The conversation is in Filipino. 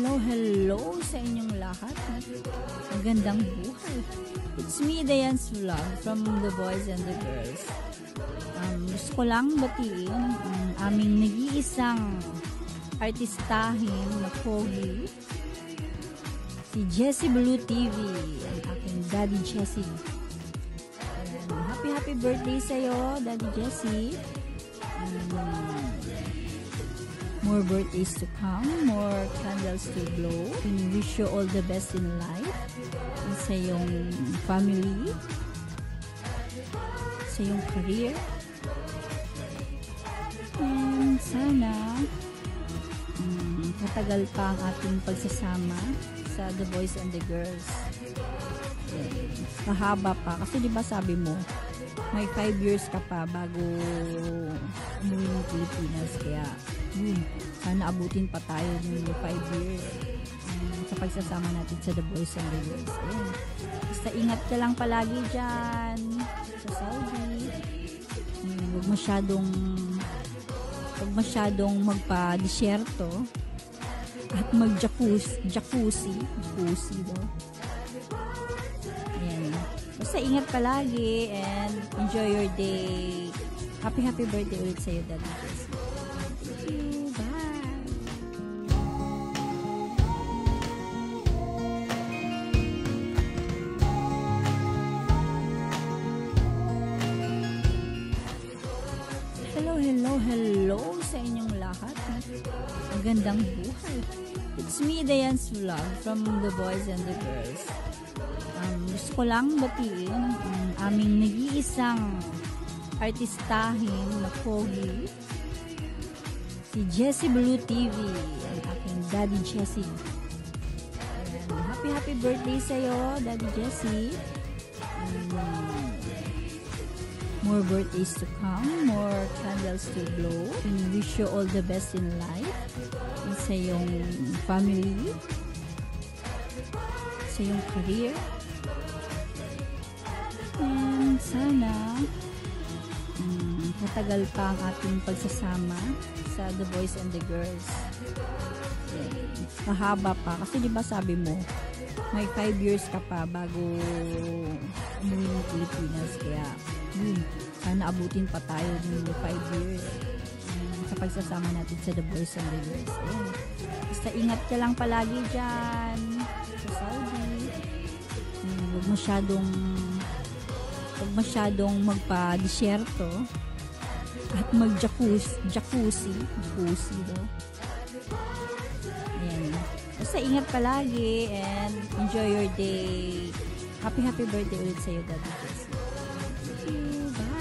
hello sa inyong lahat. Magandang buhay. It's me, Diane's Vlog from The Boys and the Girls. Gusto ko lang batiin ang aming nag-iisang artistahin na pogi, si Jessie Blue TV, ang aking Daddy Jessie. Happy birthday sa'yo, Daddy Jessie. More birthdays to come, more candles to blow. We wish you all the best in life, sa iyong family, sa iyong career, and sana matagal pa ang ating pagsasama sa The Boys and the Girls. Mahaba pa kasi, di ba sabi mo may 5 years ka pa bago umuwi ng Pilipinas, kaya sana abutin pa tayo ng 5 years sa pagsasama natin sa The Boys and the Girls. Ayan. Basta ingat ka lang palagi dyan sa Saudi. Huwag masyadong magpa-disyerto at mag-jacuzzi daw. Ayan. Basta ingat palagi and enjoy your day. Happy birthday ulit sa'yo, Daddy Jessie. Thank you. Bye. Hello sa inyong lahat. Magandang buhay. It's me, Diane's Vlog from The Boys and the Girls. Gusto ko lang batiin ang aming nag-iisang artistahin na pogi, si Jessie Blue TV, ang aking Daddy Jessie. Happy birthday sa'yo, Daddy Jessie. More birthdays to come, more candles to blow. We wish you all the best in life, sa iyong family, sa iyong career, and sana matagal pa ang ating pagsasama sa The Boys and the Girls. Mahaba pa kasi, di ba sabi mo may 5 years ka pa bago umuwi ng Pilipinas, kaya sana abutin pa tayo ng 5 years sa pagsasama natin sa The Boys and the Girls. Ayan. Basta ingat ka lang palagi dyan sa Saudi. Huwag masyadong magpa-disyerto at mag-jacuzzi daw. Ayan. Basta ingat palagi and enjoy your day. Happy birthday ulit sa'yo, Daddy Jessie. Thank you. Bye.